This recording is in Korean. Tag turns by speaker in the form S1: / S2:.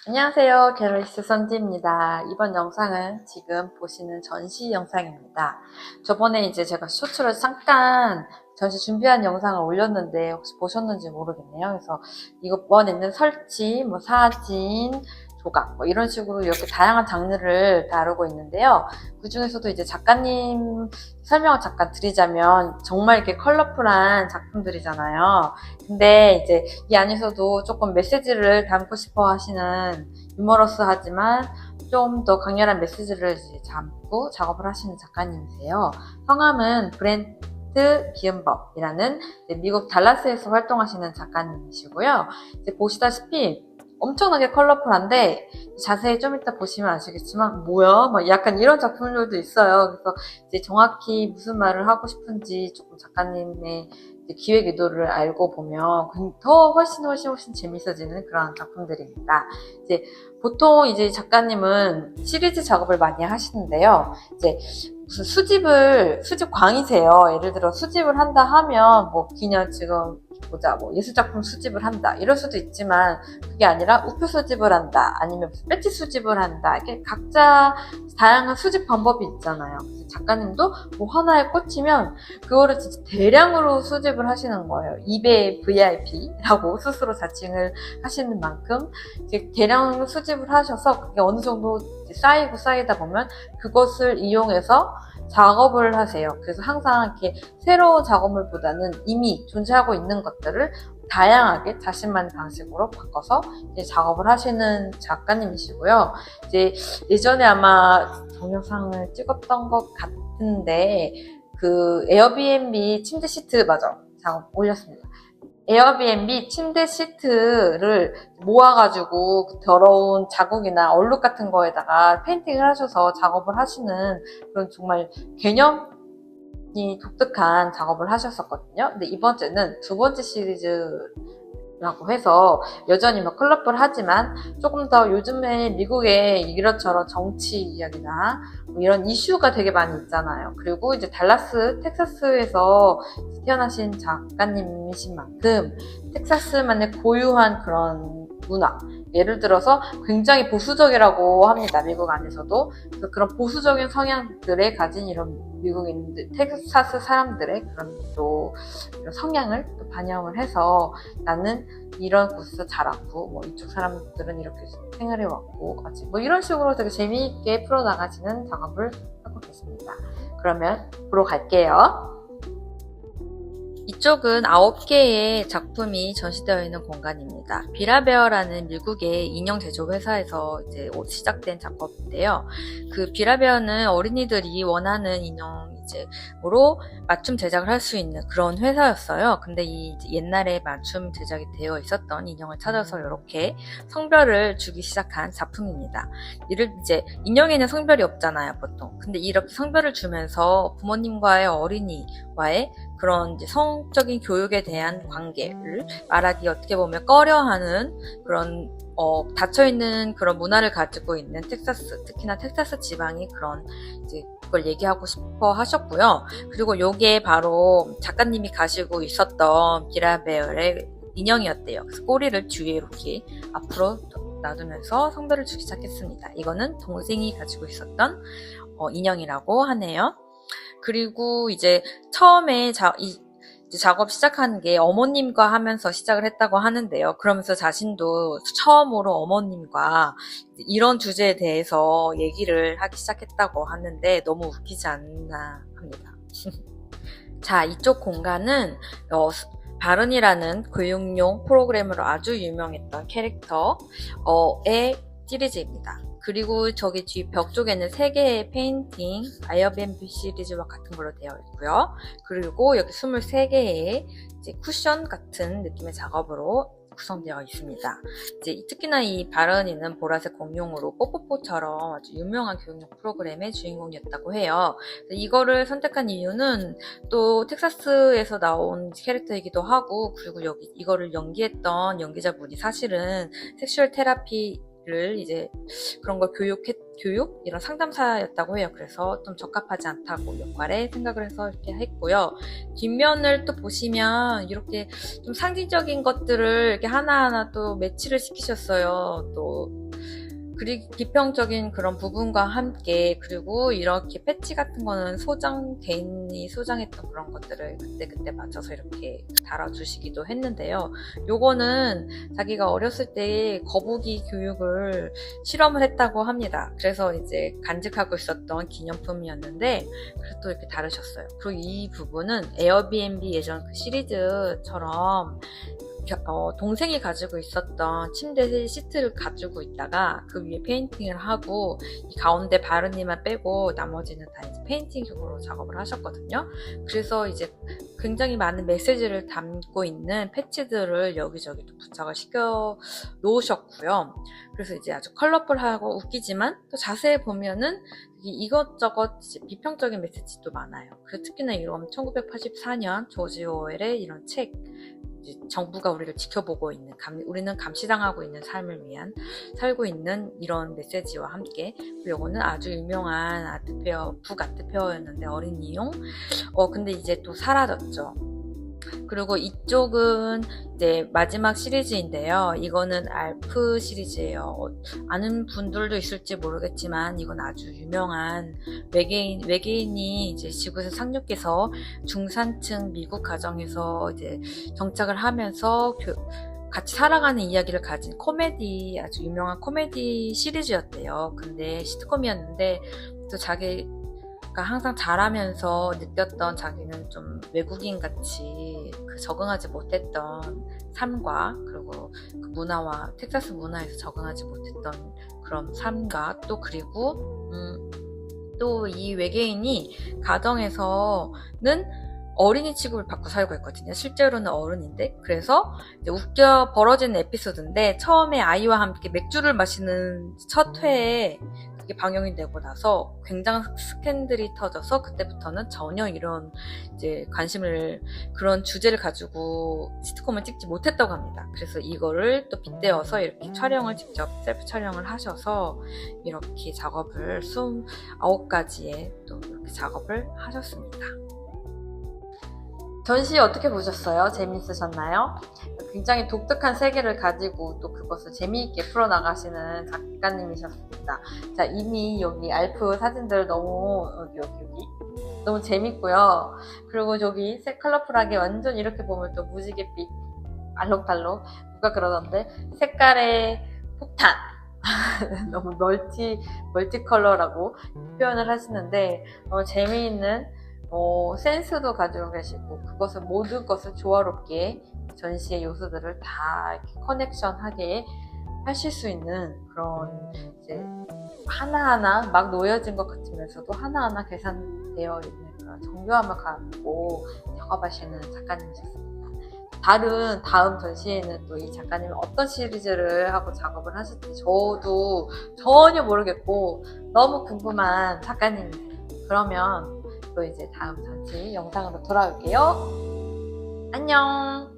S1: 안녕하세요. 게러리스 선지입니다. 이번 영상은 지금 보시는 전시 영상입니다. 저번에 이제 제가 쇼츠로 잠깐 전시 준비한 영상을 올렸는데 혹시 보셨는지 모르겠네요. 그래서 이번 있는 설치, 사진, 조각 이런 식으로 이렇게 다양한 장르를 다루고 있는데요. 그 중에서도 이제 작가님 설명을 잠깐 드리자면 정말 이렇게 컬러풀한 작품들이잖아요. 근데 이제 이 안에서도 조금 메시지를 담고 싶어 하시는 유머러스하지만 좀 더 강렬한 메시지를 이제 담고 작업을 하시는 작가님이세요. 성함은 브렌트 비은법이라는 미국 달라스에서 활동하시는 작가님이시고요. 이제 보시다시피 엄청나게 컬러풀한데 자세히 좀 이따 보시면 아시겠지만 뭐야? 막 약간 이런 작품들도 있어요. 그래서 이제 정확히 무슨 말을 하고 싶은지 조금 작가님의 기획 의도를 알고 보면 더 훨씬 재밌어지는 그런 작품들입니다. 이제 보통 이제 작가님은 시리즈 작업을 많이 하시는데요. 이제 무슨 수집광이세요. 예를 들어 수집을 한다 하면 그냥 지금 보자, 예술작품 수집을 한다. 이럴 수도 있지만, 그게 아니라 우표 수집을 한다. 아니면 배지 수집을 한다. 이렇게 각자 다양한 수집 방법이 있잖아요. 그래서 작가님도 하나에 꽂히면, 그거를 진짜 대량으로 수집을 하시는 거예요. eBay VIP라고 스스로 자칭을 하시는 만큼, 대량 수집을 하셔서, 그게 어느 정도 쌓이다 보면, 그것을 이용해서 작업을 하세요. 그래서 항상 이렇게 새로운 작업물보다는 이미 존재하고 있는 것들을 다양하게 자신만의 방식으로 바꿔서 이제 작업을 하시는 작가님이시고요. 이제 예전에 아마 동영상을 찍었던 것 같은데 그 에어비앤비 침대 시트 작업 올렸습니다. 에어비앤비 침대 시트를 모아가지고 그 더러운 자국이나 얼룩 같은 거에다가 페인팅을 하셔서 작업을 하시는 그런 정말 개념이 독특한 작업을 하셨었거든요. 근데 이번째는 두 번째 시리즈라고 해서 여전히 컬러풀하지만 조금 더 요즘에 미국에 이런저런 정치 이야기나 이런 이슈가 되게 많이 있잖아요. 그리고 이제 달라스, 텍사스에서 태어나신 작가님이신 만큼 텍사스만의 고유한 그런 문화, 예를 들어서 굉장히 보수적이라고 합니다. 미국 안에서도. 그래서 그런 보수적인 성향들에 가진 이런 미국인들, 텍사스 사람들의 그런 또 이런 성향을 또 반영을 해서 나는 이런 곳에서 자랐고 이쪽 사람들은 이렇게 생활해왔고 이런 식으로 되게 재미있게 풀어나가시는 작업을 하고 계십니다. 그러면 보러 갈게요. 이쪽은 9개의 작품이 전시되어 있는 공간입니다. 비라베어라는 미국의 인형 제조 회사에서 이제 시작된 작업인데요. 그 비라베어는 어린이들이 원하는 인형으로 맞춤 제작을 할 수 있는 그런 회사였어요. 근데 이 옛날에 맞춤 제작이 되어 있었던 인형을 찾아서 이렇게 성별을 주기 시작한 작품입니다. 이제 인형에는 성별이 없잖아요, 보통. 근데 이렇게 성별을 주면서 부모님과의 어린이와의 그런 이제 성적인 교육에 대한 관계를 말하기 어떻게 보면 꺼려하는 그런 닫혀있는 그런 문화를 가지고 있는 텍사스, 특히나 텍사스 지방이 그런 이제 그걸 얘기하고 싶어 하셨고요. 그리고 요게 바로 작가님이 가지고 있었던 비라베어의 인형이었대요. 그래서 꼬리를 뒤에 이렇게 앞으로 놔두면서 성별을 주기 시작했습니다. 이거는 동생이 가지고 있었던 인형이라고 하네요. 그리고 이제 처음에 이제 작업 시작하는 게 어머님과 하면서 시작을 했다고 하는데요. 그러면서 자신도 처음으로 어머님과 이런 주제에 대해서 얘기를 하기 시작했다고 하는데 너무 웃기지 않나 합니다. 자, 이쪽 공간은 바른이라는 교육용 프로그램으로 아주 유명했던 캐릭터의 시리즈입니다. 그리고 저기 뒤 벽 쪽에는 3개의 페인팅, 아이어밴비 시리즈와 같은 걸로 되어 있고요. 그리고 여기 23개의 이제 쿠션 같은 느낌의 작업으로 구성되어 있습니다. 이제 특히나 이 바른이는 보라색 공룡으로 뽀뽀뽀처럼 아주 유명한 교육용 프로그램의 주인공이었다고 해요. 이거를 선택한 이유는 또 텍사스에서 나온 캐릭터이기도 하고, 그리고 이거를 연기했던 연기자분이 사실은 섹슈얼 테라피를 이제 그런 걸 교육? 이런 상담사였다고 해요. 그래서 좀 적합하지 않다고 역할에 생각을 해서 이렇게 했고요. 뒷면을 또 보시면 이렇게 좀 상징적인 것들을 이렇게 하나하나 또 매치를 시키셨어요. 또 그리고 비평적인 그런 부분과 함께, 그리고 이렇게 패치 같은 거는 개인이 소장했던 그런 것들을 그때 맞춰서 이렇게 달아주시기도 했는데요. 요거는 자기가 어렸을 때 거북이 교육을 실험을 했다고 합니다. 그래서 이제 간직하고 있었던 기념품이었는데, 그래서 또 이렇게 다루셨어요. 그리고 이 부분은 에어비앤비 예전 그 시리즈처럼 동생이 가지고 있었던 침대 시트를 가지고 있다가 그 위에 페인팅을 하고, 이 가운데 바르니만 빼고 나머지는 다 이제 페인팅식으로 작업을 하셨거든요. 그래서 이제 굉장히 많은 메시지를 담고 있는 패치들을 여기저기 또 부착을 시켜 놓으셨고요. 그래서 이제 아주 컬러풀하고 웃기지만 또 자세히 보면은 이것저것 비평적인 메시지도 많아요. 그리고 특히나 이런 1984년 조지 오웰의 이런 책, 정부가 우리를 지켜보고 있는, 우리는 감시당하고 있는 삶을 위한 살고 있는 이런 메시지와 함께, 그리고 요거는 아주 유명한 아트페어, 북 아트페어였는데 어린이용. 근데 이제 또 사라졌죠. 그리고 이쪽은 이제 마지막 시리즈인데요. 이거는 알프 시리즈예요. 아는 분들도 있을지 모르겠지만 이건 아주 유명한 외계인이 이제 지구에서 상륙해서 중산층 미국 가정에서 이제 정착을 하면서 같이 살아가는 이야기를 가진 코미디, 아주 유명한 코미디 시리즈였대요. 근데 시트콤이었는데 또 자기가 항상 자라면서 느꼈던, 자기는 좀 외국인 같이 적응하지 못했던 삶과, 그리고 그 문화와, 텍사스 문화에서 적응하지 못했던 그런 삶과, 또 그리고 또 이 외계인이 가정에서는 어린이 취급을 받고 살고 있거든요. 실제로는 어른인데. 그래서 이제 웃겨 벌어지는 에피소드인데, 처음에 아이와 함께 맥주를 마시는 첫 회에 그게 방영이 되고 나서 굉장한 스캔들이 터져서 그때부터는 전혀 이런 이제 그런 주제를 가지고 시트콤을 찍지 못했다고 합니다. 그래서 이거를 또 빗대어서 이렇게 직접 셀프 촬영을 하셔서 이렇게 작업을 29가지의 또 이렇게 작업을 하셨습니다. 전시 어떻게 보셨어요? 재미있으셨나요? 굉장히 독특한 세계를 가지고 또 그것을 재미있게 풀어나가시는 작가님이셨습니다. 자, 이미 여기 알프 사진들 너무 너무 재밌고요. 그리고 저기 컬러풀하게 완전 이렇게 보면 또 무지갯빛 알록달록, 누가 그러던데 색깔의 폭탄 너무 멀티컬러라고 표현을 하시는데 재미있는 센스도 가지고 계시고, 모든 것을 조화롭게 전시의 요소들을 다 이렇게 커넥션하게 하실 수 있는 그런, 이제 하나하나 막 놓여진 것 같으면서도 하나하나 계산되어 있는 그런 정교함을 갖고 작업하시는 작가님이셨습니다. 다음 전시에는 또 이 작가님이 어떤 시리즈를 하고 작업을 하실지 저도 전혀 모르겠고 너무 궁금한 작가님이세요. 그러면 또 이제 다음 전시 영상으로 돌아올게요. 안녕!